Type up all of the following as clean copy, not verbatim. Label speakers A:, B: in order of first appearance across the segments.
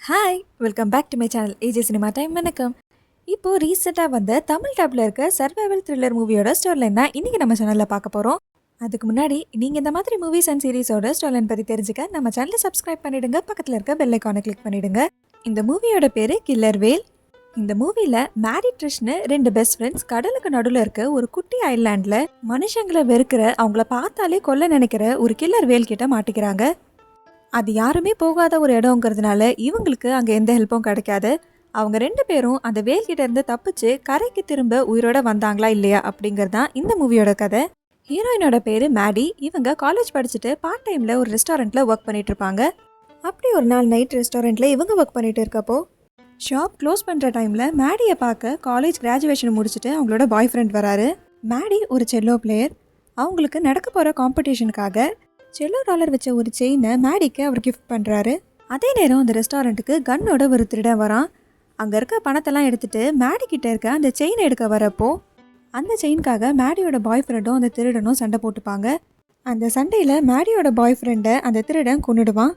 A: Hi welcome back to my channel AJ cinema time. வணக்கம். இப்போது ரீசெண்டாக வந்த தமிழ் டேப்பில் இருக்க சர்வைவல் த்ரில்லர் மூவியோட ஸ்டோரிலைன் தான் இன்றைக்கி நம்ம சேனலில் பார்க்க போகிறோம். அதுக்கு முன்னாடி நீங்கள் இந்த மாதிரி மூவிஸ் அண்ட் சீரிஸோட ஸ்டோரிலைன் பற்றி தெரிஞ்சுக்க நம்ம சேனலை சப்ஸ்கிரைப் பண்ணிவிடுங்க. பக்கத்தில் இருக்க பெல் ஐக்கானை கிளிக் பண்ணிவிடுங்க. இந்த மூவியோட பேர் கில்லர் வேல். இந்த மூவியில் மேரி ட்ரிஷ்னு ரெண்டு பெஸ்ட் ஃப்ரெண்ட்ஸ் கடலுக்கு நடுவில் இருக்க ஒரு குட்டி ஐலாண்டில் மனுஷங்களை வெறுக்கிற, அவங்கள பார்த்தாலே கொல்ல நினைக்கிற ஒரு கில்லர் வேல் கிட்ட மாட்டிக்கிறாங்க. அது யாருமே போகாத ஒரு இடங்கிறதுனால இவங்களுக்கு அங்கே எந்த ஹெல்ப்பும் கிடைக்காது. அவங்க ரெண்டு பேரும் அந்த வேல்கிட்ட இருந்து தப்பிச்சு கரைக்கு திரும்ப உயிரோட வந்தாங்களா இல்லையா அப்படிங்கிறது தான் இந்த மூவியோட கதை. ஹீரோயினோட பேர் மேடி. இவங்க காலேஜ் படிச்சுட்டு பார்ட் டைமில் ஒரு ரெஸ்டாரண்ட்டில் ஒர்க் பண்ணிட்டு இருப்பாங்க. அப்படி ஒரு நாள் நைட் ரெஸ்டாரண்ட்டில் இவங்க ஒர்க் பண்ணிட்டு இருக்கப்போ ஷாப் க்ளோஸ் பண்ணுற டைமில் மேடியை பார்க்க காலேஜ் கிராஜுவேஷன் முடிச்சுட்டு அவங்களோட பாய் ஃப்ரெண்ட் வராரு. மேடி ஒரு செல்லோ பிளேயர். அவங்களுக்கு நடக்க போகிற காம்படிஷனுக்காக செல்லோ டாலர் வச்ச ஒரு செயினை மேடிக்கு அவர் கிஃப்ட் பண்ணுறாரு. அதே நேரம் அந்த ரெஸ்டாரண்ட்டுக்கு கன்னோட ஒரு திருடன் வரான். அங்கே இருக்க பணத்தெல்லாம் எடுத்துகிட்டு மேடிக்கிட்ட இருக்க அந்த செயினை எடுக்க வரப்போ அந்த செயின்காக மேடியோட பாய் ஃப்ரெண்டும் அந்த திருடனும் சண்டை போட்டுப்பாங்க. அந்த சண்டையில் மேடியோட பாய் ஃப்ரெண்டை அந்த திருடன் கொன்னுடுவான்.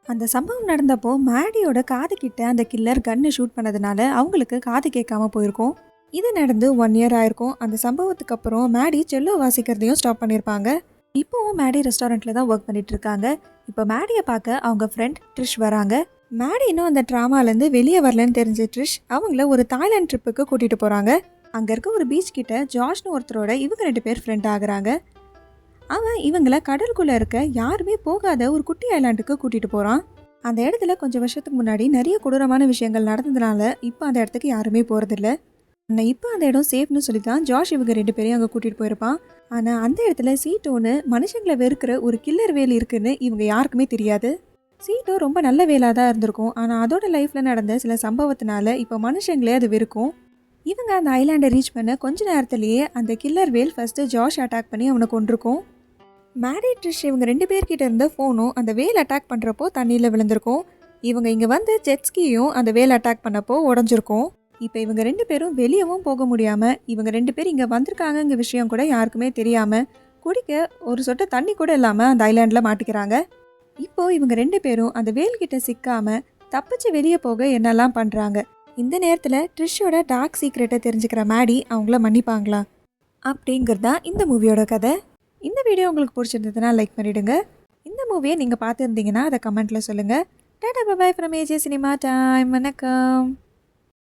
A: அந்த சம்பவம் நடந்தப்போ மேடியோட காது கிட்ட அந்த கில்லர் கன்னு ஷூட் பண்ணதுனால அவங்களுக்கு காது கேட்காம போயிருக்கும். இது நடந்து 1 year ஆயிருக்கும். அந்த சம்பவத்துக்கு அப்புறம் மேடி செல்லோ வாசிக்கிறதையும் ஸ்டாப் பண்ணியிருப்பாங்க. இப்போவும் மேடி ரெஸ்டாரண்ட்டில் தான் ஒர்க் பண்ணிட்டு இருக்காங்க. இப்போ மேடியை பார்க்க அவங்க ஃப்ரெண்ட் ட்ரிஷ் வராங்க. மேடி இன்னும் அந்த ட்ராமாலேருந்து வெளியே வரலன்னு தெரிஞ்ச ட்ரிஷ் அவங்கள ஒரு தாய்லாந்து ட்ரிப்புக்கு கூட்டிகிட்டு போகிறாங்க. அங்கே இருக்க ஒரு பீச் கிட்ட ஜார்ஜ்னு ஒருத்தரோட இவங்க 2 பேர் ஃப்ரெண்ட் ஆகுறாங்க. அவன் இவங்கள கடலுக்குள்ளே இருக்க யாருமே போகாத ஒரு குட்டி ஐலாண்டுக்கு கூட்டிகிட்டு போகிறான். அந்த இடத்துல கொஞ்சம் வருஷத்துக்கு முன்னாடி நிறைய கொடூரமான விஷயங்கள் நடந்ததுனால இப்போ அந்த இடத்துக்கு யாருமே போகிறதில்ல. ஆனால் இப்போ அந்த இடம் சேஃப்னு சொல்லி தான் ஜார்ஜ் இவங்க 2 பேரையும் அங்கே கூட்டிகிட்டு போயிருப்பான். ஆனால் அந்த இடத்துல சீட்டோன்னு மனுஷங்களை வெறுக்கிற ஒரு கில்லர் வேல் இருக்குன்னு இவங்க யாருக்குமே தெரியாது. சீட்டோ ரொம்ப நல்ல வேலாக தான் இருந்திருக்கும். ஆனால் அதோட லைஃப்பில் நடந்த சில சம்பவத்தினால இப்போ மனுஷங்களே அது வெறுக்கும். இவங்க அந்த ஐலாண்டை ரீச் பண்ண கொஞ்ச நேரத்துலேயே அந்த கில்லர் வேல் ஃபஸ்ட்டு ஜார்ஜ் அட்டாக் பண்ணி அவனை கொண்டிருக்கும். மேரி ட்ரிஷ் இவங்க 2 பேர்கிட்ட இருந்த ஃபோனும் அந்த வேல் அட்டாக் பண்ணுறப்போ தண்ணியில் விழுந்திருக்கும். இவங்க இங்கே வந்து ஜெட்ஸ்கியும் அந்த வேல் அட்டாக் பண்ணப்போ உடஞ்சிருக்கும். இப்போ இவங்க 2 பேரும் வெளியவும் போக முடியாமல் இவங்க 2 பேர் இங்கே வந்திருக்காங்கங்கிற விஷயம் கூட யாருக்குமே தெரியாமல் குடிக்க ஒரு சொட்டு தண்ணி கூட இல்லாமல் அந்த ஐலாண்டில் மாட்டிக்கிறாங்க. இப்போது இவங்க 2 பேரும் அந்த வேல்கிட்ட சிக்காமல் தப்பிச்சு வெளியே போக என்னெல்லாம் பண்ணுறாங்க. இந்த நேரத்தில் ட்ரிஷோட டார்க் சீக்ரெட்டை தெரிஞ்சுக்கிற மேடி அவங்கள மன்னிப்பாங்களா அப்படிங்கிறது தான் இந்த மூவியோட கதை. இந்த வீடியோ உங்களுக்கு பிடிச்சிருந்ததுன்னா லைக் பண்ணிவிடுங்க. இந்த மூவியை நீங்கள் பார்த்துருந்தீங்கன்னா அதை கமெண்ட்டில் சொல்லுங்கள். Tata bye from AJ cinema time. வணக்கம்.